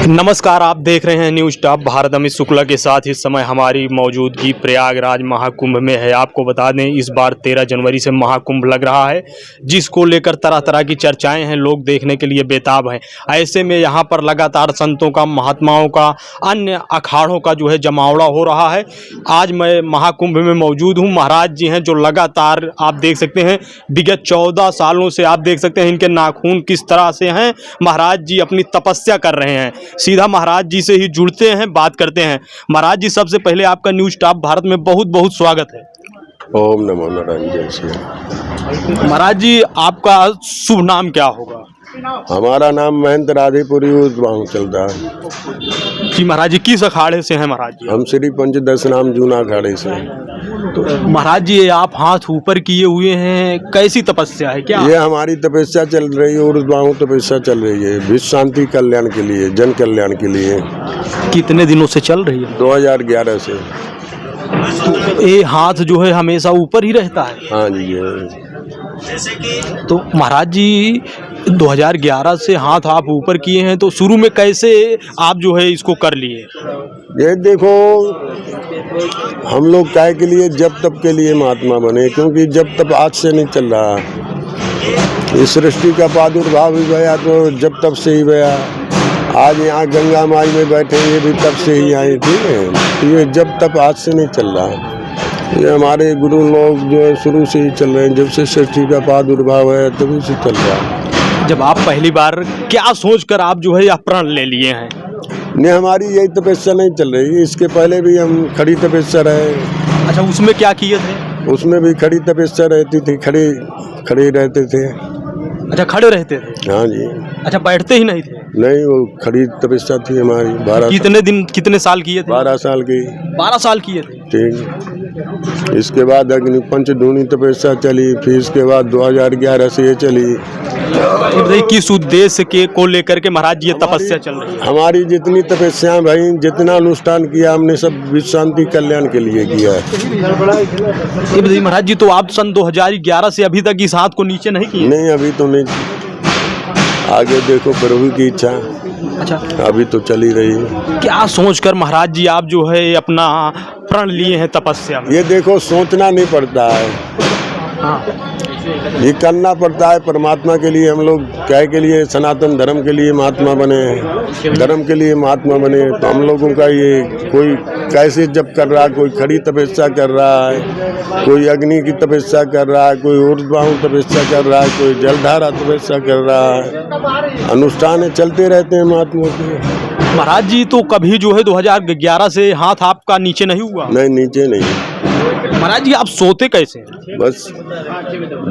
नमस्कार, आप देख रहे हैं न्यूज़ टॉप भारत। अमित शुक्ला के साथ इस समय हमारी मौजूदगी प्रयागराज महाकुंभ में है। आपको बता दें, इस बार 13 जनवरी से महाकुंभ लग रहा है, जिसको लेकर तरह तरह की चर्चाएं हैं। लोग देखने के लिए बेताब हैं। ऐसे में यहाँ पर लगातार संतों का, महात्माओं का, अन्य अखाड़ों का जो है जमावड़ा हो रहा है। आज मैं महाकुंभ में मौजूद हूँ। महाराज जी हैं जो लगातार आप देख सकते हैं विगत 14 सालों से आप देख सकते हैं इनके नाखून किस तरह से हैं। महाराज जी अपनी तपस्या कर रहे हैं। सीधा महाराज जी से ही जुड़ते हैं, बात करते हैं। महाराज जी, सबसे पहले आपका न्यूज़ टॉप भारत में बहुत बहुत स्वागत है। ओम नमो नारायण। जय श्री। महाराज जी, आपका शुभ नाम क्या होगा? हमारा नाम महंत राधेपुरी उद्वाहू चलता है जी। महाराज जी किस अखाड़े से हैं? महाराज जी हम श्री पंचदश नाम जूना अखाड़े से। तो महाराज जी, आप हाथ ऊपर किए हुए हैं, कैसी तपस्या है? क्या ये हमारी तपस्या चल रही है, उद्वाहू तपस्या चल रही है विश्व शांति कल्याण के लिए, जन कल्याण के लिए। कितने दिनों से चल रही है? 2011 से। तो ये हाथ जो है हमेशा ऊपर ही रहता है? हाँ जी। ये तो महाराज जी 2011 से हाथ आप ऊपर किए हैं, तो शुरू में कैसे आप जो है इसको कर लिए? ये देखो, हम लोग काय के लिए जब तब के लिए महात्मा बने, क्योंकि जब तब आज से नहीं चल रहा। इस सृष्टि का प्रादुर्भाव ही गया तो जब तब से ही गया। आज यहाँ गंगा माई में बैठे, ये भी तब से ही आए। ठीक है, ये जब तब आज से नहीं चल रहा। ये हमारे गुरु लोग जो है शुरू से ही चल रहे हैं, जब से सृष्टि का प्रादुर्भाव है तभी से चल रहा है। जब आप पहली बार क्या सोचकर आप जो है यह प्रण ले लिए हैं? नहीं, हमारी यही तपस्या नहीं चल रही। इसके पहले भी हम खड़ी तपस्या रहे। अच्छा, उसमें क्या किए थे? उसमें भी खड़ी तपस्या रहती थी, खड़े रहते थे। अच्छा, खड़े रहते थे? हाँ जी। अच्छा, बैठते ही नहीं थे? नहीं, वो खड़ी तपस्या थी हमारी। 12 कितने साल किए थे? 12 साल की। 12 साल किए थे? ठीक। इसके बाद अग्नि पंचधूनी तपस्या चली, फिर इसके बाद 2011 से ये चली। किस उद्देश्य के को लेकर के महाराज ये तपस्या चल रही है? हमारी जितनी तपस्या भाई, जितना अनुष्ठान किया हमने, सब विश्व शांति कल्याण के लिए किया है। महाराज जी, तो आप सन 2011 से अभी तक इस हाथ को नीचे नहीं किए? नहीं, अभी तो नहीं। आगे देखो, प्रभु की इच्छा। अच्छा, अभी तो चली रही है। क्या सोचकर महाराज जी आप जो है अपना प्रण लिए हैं तपस्या में? ये देखो, सोचना नहीं पड़ता है। हाँ, ये करना पड़ता है परमात्मा के लिए। हम लोग क्या के लिए? सनातन धर्म के लिए महात्मा बने हैं, धर्म के लिए महात्मा बने हैं। तो हम लोगों का ये, कोई कैसे जब कर रहा है, कोई खड़ी तपस्या कर रहा है, कोई अग्नि की तपस्या कर रहा है, कोई ऊर्ध्वाहु तपस्या कर रहा है, कोई जलधारा तपस्या कर रहा है। अनुष्ठान चलते रहते हैं महात्माओं के। महाराज जी, तो कभी जो है 2011 से हाथ आपका नीचे नहीं हुआ? नहीं, नीचे नहीं। महाराज जी, आप सोते कैसे हैं? बस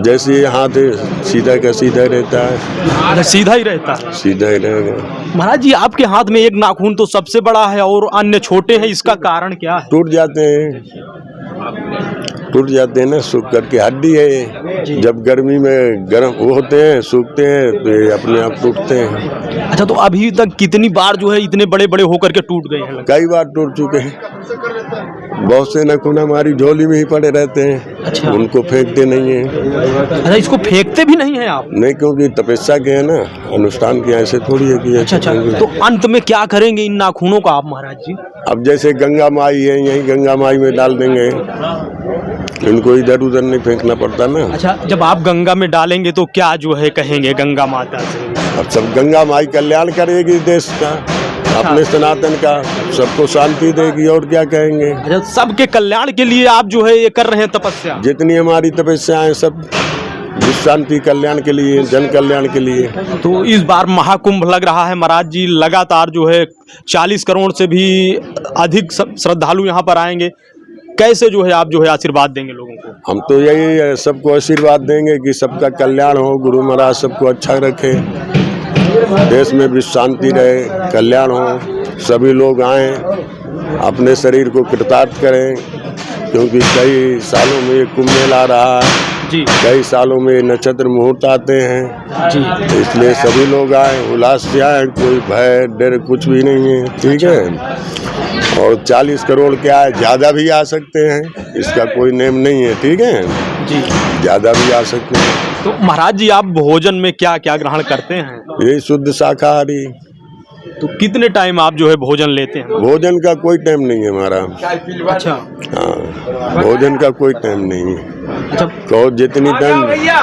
जैसे ये हाथ सीधा का सीधा रहता है। अच्छा, सीधा ही रहता है? सीधा ही रहेगा। महाराज जी, आपके हाथ में एक नाखून तो सबसे बड़ा है और अन्य छोटे हैं, इसका कारण क्या है? टूट जाते हैं ना, सूख करके। हड्डी है ये। जब गर्मी में गर्म वो होते हैं, सूखते हैं, तो ये अपने आप टूटते हैं। अच्छा, तो अभी तक कितनी बार जो है इतने बड़े बड़े होकर के टूट गए हैं? कई बार टूट चुके हैं। बहुत से नाखून हमारी झोली में ही पड़े रहते हैं। अच्छा। उनको फेंकते नहीं है। अच्छा, इसको फेंकते भी नहीं है आप? नहीं, क्योंकि तपस्या के है ना, अनुष्ठान के, ऐसे थोड़ी है कि अच्छा, तो अंत में क्या करेंगे इन नाखूनों का आप महाराज जी? अब जैसे गंगा माई है, यही गंगा माई में डाल देंगे। इनको इधर उधर नहीं फेंकना पड़ता ना। अच्छा, जब आप गंगा में डालेंगे तो क्या जो है कहेंगे गंगा माता से? अब सब गंगा माई कल्याण करेगी देश का, अपने सनातन का, सबको शांति देगी, और क्या कहेंगे। अच्छा, सबके कल्याण के लिए आप जो है ये कर रहे हैं तपस्या? जितनी हमारी तपस्याएं सब विश्व शांति कल्याण के लिए, जन कल्याण के लिए। तो इस बार महाकुंभ लग रहा है महाराज जी, लगातार जो है 40 करोड़ से भी अधिक श्रद्धालु यहाँ पर आएंगे। कैसे जो है आप जो है आशीर्वाद देंगे लोगों को? हम तो यही सबको आशीर्वाद देंगे कि सबका कल्याण हो, गुरु महाराज सबको अच्छा रखे, देश में भी शांति रहे, कल्याण हो, सभी लोग आएं, अपने शरीर को कृतार्थ करें, क्योंकि कई सालों में ये कुंभ मेला आ रहा है जी। कई सालों में नक्षत्र मुहूर्त आते हैं जी, इसलिए सभी लोग आए, उल्लास से आए, कोई भय डर कुछ भी नहीं है। ठीक है। और 40 करोड़ क्या है, ज़्यादा भी आ सकते हैं, इसका कोई नेम नहीं है। ठीक है जी, ज़्यादा भी आ सकते हैं। तो महाराज जी आप भोजन में क्या क्या ग्रहण करते हैं? यही शुद्ध शाकाहारी। तो कितने टाइम आप जो है भोजन लेते हैं? भोजन का कोई टाइम नहीं है हमारा। अच्छा। हाँ, भोजन का कोई टाइम नहीं है। अच्छा। तो जितनी टाइम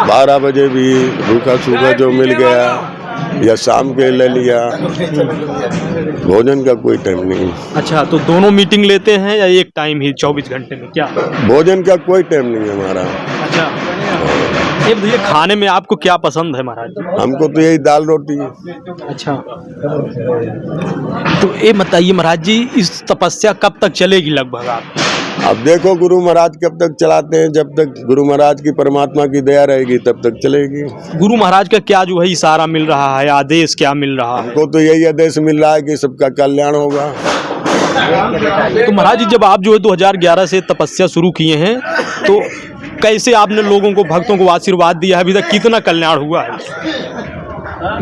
12 बजे भी रूखा सूखा जो मिल गया या शाम के ले लिया, भोजन का कोई टाइम नहीं। अच्छा, तो दोनों मीटिंग लेते हैं या एक टाइम ही 24 घंटे में क्या? भोजन का कोई टाइम नहीं है हमारा। अच्छा, ये बताइए खाने में आपको क्या पसंद है महाराज जी? हमको तो यही दाल रोटी। अच्छा, तो ये बताइए महाराज जी, इस तपस्या कब तक चलेगी लगभग आप? अब देखो गुरु महाराज कब तक चलाते हैं, जब तक गुरु महाराज की परमात्मा की दया रहेगी तब तक चलेगी। गुरु महाराज का क्या जो है इशारा मिल रहा है, आदेश क्या मिल रहा है? हमको तो यही आदेश मिल रहा है कि सबका कल्याण होगा। तो महाराज जी, जब आप जो है 2011 से तपस्या शुरू किए हैं, तो कैसे आपने लोगों को, भक्तों को आशीर्वाद दिया है? अभी तक कितना कल्याण हुआ है?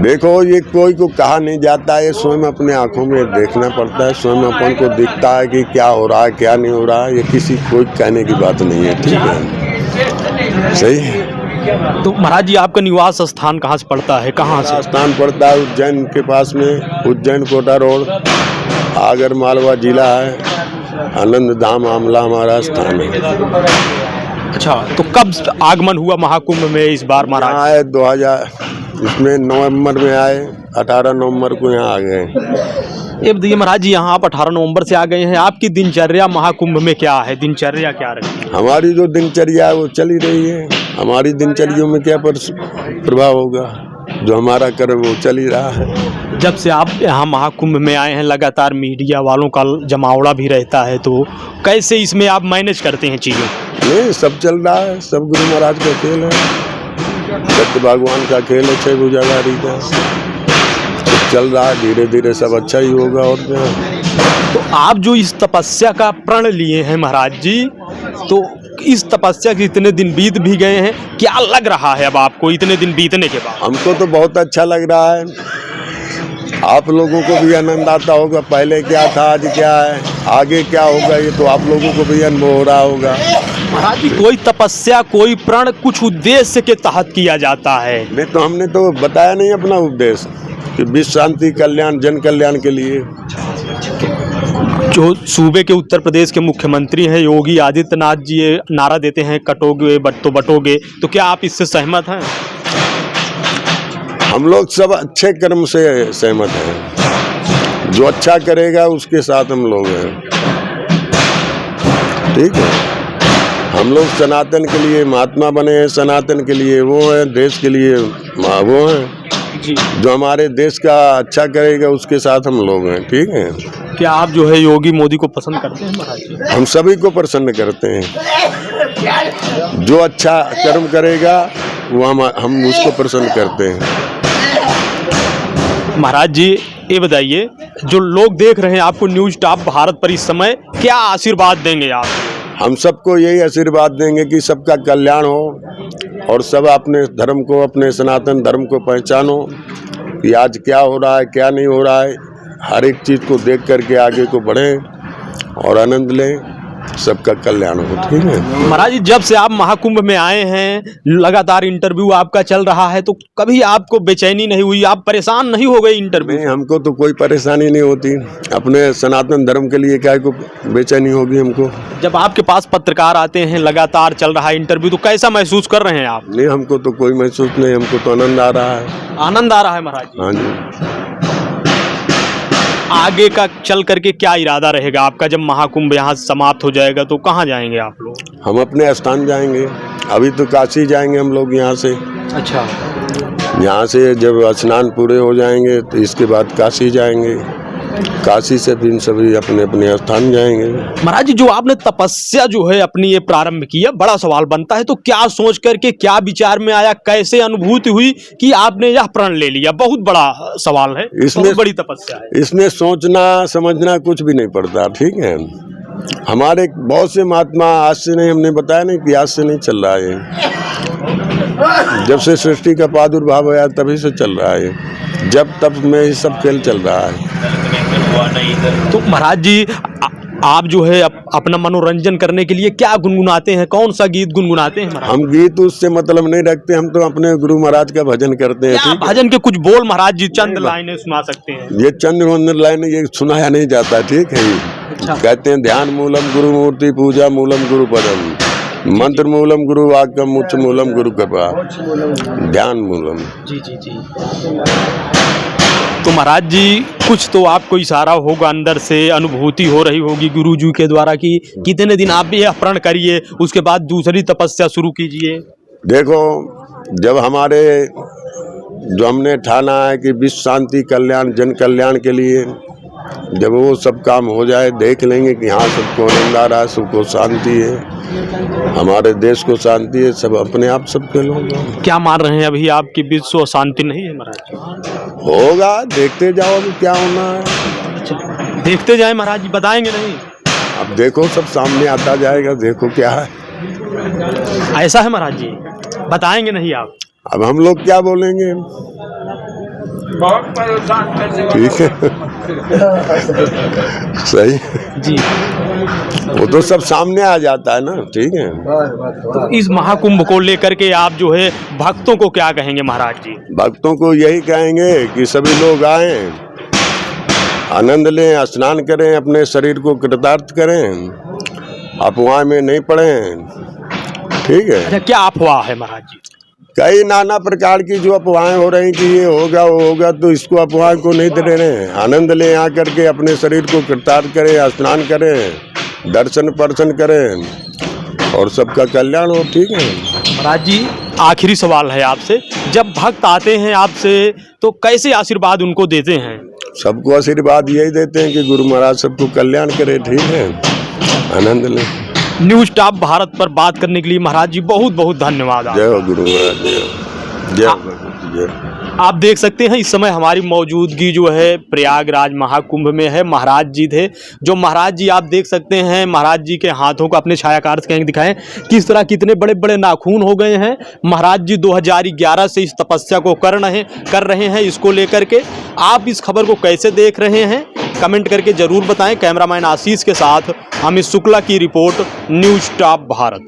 देखो ये कोई को कहा नहीं जाता है, स्वयं अपने आंखों में देखना पड़ता है, स्वयं अपन को दिखता है कि क्या हो रहा है क्या नहीं हो रहा है। ये किसी कोई कहने की बात नहीं है, ठीक है, सही है। तो महाराज जी, आपका निवास स्थान कहाँ से पड़ता है, कहाँ से? स्थान पड़ता है उज्जैन के पास में, उज्जैन कोटा रोड, आगर मालवा जिला है, आनंद धाम आमला हमारा स्थान है। अच्छा, तो कब आगमन हुआ महाकुंभ में इस बार महाराज? आए 2000 इसमें नवंबर में आए, 18 नवंबर को यहाँ आ गए। ये बताइए महाराज जी, यहाँ आप 18 नवंबर से आ गए हैं, आपकी दिनचर्या महाकुंभ में क्या है, दिनचर्या क्या रही? हमारी जो दिनचर्या है वो चली रही है। हमारी दिनचर्या में क्या प्रभाव होगा, जो हमारा कर्म वो चल ही रहा है। जब से आप यहाँ महाकुंभ में आए हैं, लगातार मीडिया वालों का जमावड़ा भी रहता है, तो कैसे इसमें आप मैनेज करते हैं चीज़ों? नहीं, सब चल रहा है, सब गुरु महाराज का खेल है, सत्य भगवान का खेल है, 6 भुजाधारी का सब चल रहा है। धीरे धीरे सब अच्छा ही होगा। और क्या, तो आप जो इस तपस्या का प्रण लिए हैं महाराज जी, तो इस तपस्या के इतने दिन बीत भी गए हैं, क्या लग रहा है अब आपको इतने दिन बीतने के बाद? हमको तो बहुत अच्छा लग रहा है। आप लोगों को भी आनंद आता होगा, पहले क्या था आज क्या है, आगे क्या होगा, ये तो आप लोगों को भी अनुभव हो रहा होगा। महाराज जी, कोई तपस्या, कोई प्रण कुछ उद्देश्य के तहत किया जाता है। नहीं तो हमने तो बताया नहीं अपना उद्देश्य कि विश्व शांति कल्याण, जन कल्याण के लिए। जो सूबे के उत्तर प्रदेश के मुख्यमंत्री हैं योगी आदित्यनाथ जी, ये नारा देते हैं कटोगे तो बटोगे, तो क्या आप इससे सहमत हैं? हम लोग सब अच्छे कर्म से सहमत हैं, जो अच्छा करेगा उसके साथ हम लोग हैं, ठीक है। हम लोग सनातन के लिए महात्मा बने हैं, सनातन के लिए वो है, देश के लिए वो है जी। जो हमारे देश का अच्छा करेगा उसके साथ हम लोग हैं, ठीक है। क्या आप जो है योगी मोदी को पसंद करते हैं महाराज जी? हम सभी को प्रसन्न करते हैं, जो अच्छा कर्म करेगा वो हम उसको प्रसन्न करते हैं। महाराज जी, ये बताइए, जो लोग देख रहे हैं आपको न्यूज टॉप भारत पर इस समय, क्या आशीर्वाद देंगे आप? हम सबको यही आशीर्वाद देंगे कि सबका कल्याण हो और सब अपने धर्म को, अपने सनातन धर्म को पहचानो कि आज क्या हो रहा है क्या नहीं हो रहा है। हर एक चीज़ को देख करके आगे को बढ़ें और आनंद लें, सबका कल्याण हो, ठीक है। महाराज जी, जब से आप महाकुंभ में आए हैं, लगातार इंटरव्यू आपका चल रहा है, तो कभी आपको बेचैनी नहीं हुई, आप परेशान नहीं हो गए इंटरव्यू? नहीं, हमको तो कोई परेशानी नहीं होती, अपने सनातन धर्म के लिए क्या को बेचैनी होगी हमको। जब आपके पास पत्रकार आते हैं, लगातार चल रहा है इंटरव्यू, तो कैसा महसूस कर रहे हैं आप? नहीं, हमको तो कोई महसूस नहीं, हमको तो आनंद आ रहा है। आनंद आ रहा है महाराज जी? हाँ जी। आगे का चल करके क्या इरादा रहेगा आपका? जब महाकुंभ यहाँ समाप्त हो जाएगा तो कहाँ जाएंगे आप लोग? हम अपने स्थान जाएंगे, अभी तो काशी जाएंगे हम लोग यहाँ से। अच्छा। यहाँ से जब स्नान पूरे हो जाएंगे तो इसके बाद काशी जाएंगे, काशी से फिर सभी अपने अपने स्थान जाएंगे। महाराज जी, जो आपने तपस्या जो है अपनी ये प्रारंभ की है, बड़ा सवाल बनता है, तो क्या सोच करके, क्या विचार में आया, कैसे अनुभूति हुई कि आपने यह प्रण ले लिया? बहुत बड़ा सवाल है, इसमें बड़ी तपस्या है। इसमें सोचना समझना कुछ भी नहीं पड़ता, ठीक है। हमारे बहुत से महात्मा आज से नहीं, हमने बताया नहीं कि आज से नहीं चल रहा है, जब से सृष्टि का प्रादुर्भाव आया तभी से चल रहा है, जब तब में ये सब खेल चल रहा है। तो महाराज जी, आप जो है अपना मनोरंजन करने के लिए क्या गुनगुनाते हैं, कौन सा गीत गुनगुनाते हैं महाराज? हम गीत उससे मतलब नहीं रखते, हम तो अपने गुरु महाराज का भजन करते हैं। क्या ठीक है? भजन के कुछ बोल महाराज जी चंद लाइनें सुना सकते हैं? ये चंद्र वंदन लाइन ये सुनाया नहीं जाता। ठीक है, कहते हैं ध्यान मूलम गुरु मूर्ति पूजा मूलम गुरु पदम मंत्र मूलम गुरु वाक्यम मुच्च मूलम गुरु कृपा ध्यान मूलम। जी जी जी। तो महाराज जी कुछ तो आपको इशारा होगा, अंदर से अनुभूति हो रही होगी गुरुजी के द्वारा कि कितने दिन आप भी यह प्रण करिए, उसके बाद दूसरी तपस्या शुरू कीजिए। देखो, जब हमारे जो हमने ठाना है कि विश्व शांति कल्याण जन कल्याण के लिए, जब वो सब काम हो जाए देख लेंगे कि हाँ सबको आनंद आ रहा है, सबको शांति है, हमारे देश को शांति है, सब अपने आप सबके लोग। क्या मान रहे हैं अभी आपकी विश्व शांति नहीं है महाराज जी? होगा, देखते जाओ अभी क्या होना है। देखते जाए महाराज जी, बताएंगे नहीं? अब देखो सब सामने आता जाएगा, देखो क्या है। ऐसा है महाराज जी, बताएंगे नहीं आप? अब हम लोग क्या बोलेंगे? ठीक है सही जी। वो तो सब सामने आ जाता है ना। ठीक है, तो इस महाकुंभ को लेकर के आप जो है भक्तों को क्या कहेंगे महाराज जी? भक्तों को यही कहेंगे कि सभी लोग आए, आनंद लें, स्नान करें, अपने शरीर को कृतार्थ करें, अफवाह में नहीं पड़ें। ठीक है। अच्छा, क्या अफवाह है महाराज जी? कई नाना प्रकार की जो अफवाहें हो रही कि ये होगा वो होगा, तो इसको अफवाह को नहीं दे रहे हैं। आनंद लें, आकर के अपने शरीर को कृतार्थ करें, स्नान करें, दर्शन पर्शन करें और सबका कल्याण हो। ठीक है महाराज जी, आखिरी सवाल है आपसे, जब भक्त आते हैं आपसे तो कैसे आशीर्वाद उनको देते हैं? सबको आशीर्वाद यही देते हैं कि गुरु महाराज सबको कल्याण करे। ठीक है, आनंद लें। न्यूज टॉप भारत पर बात करने के लिए महाराज जी बहुत बहुत धन्यवाद। जय हो गुरु महाराज, जय हो, जय हो, जय हो। आप देख सकते हैं इस समय हमारी मौजूदगी जो है प्रयागराज महाकुंभ में है। महाराज जी थे, जो महाराज जी आप देख सकते हैं, महाराज जी के हाथों को अपने छायाकार से कहीं दिखाएं किस तरह कितने बड़े बड़े नाखून हो गए हैं। महाराज जी 2011 से इस तपस्या को कर रहे हैं। इसको लेकर के आप इस खबर को कैसे देख रहे हैं कमेंट करके जरूर बताएं। कैमरामैन आशीष के साथ अमित शुक्ला की रिपोर्ट, न्यूज टॉप भारत।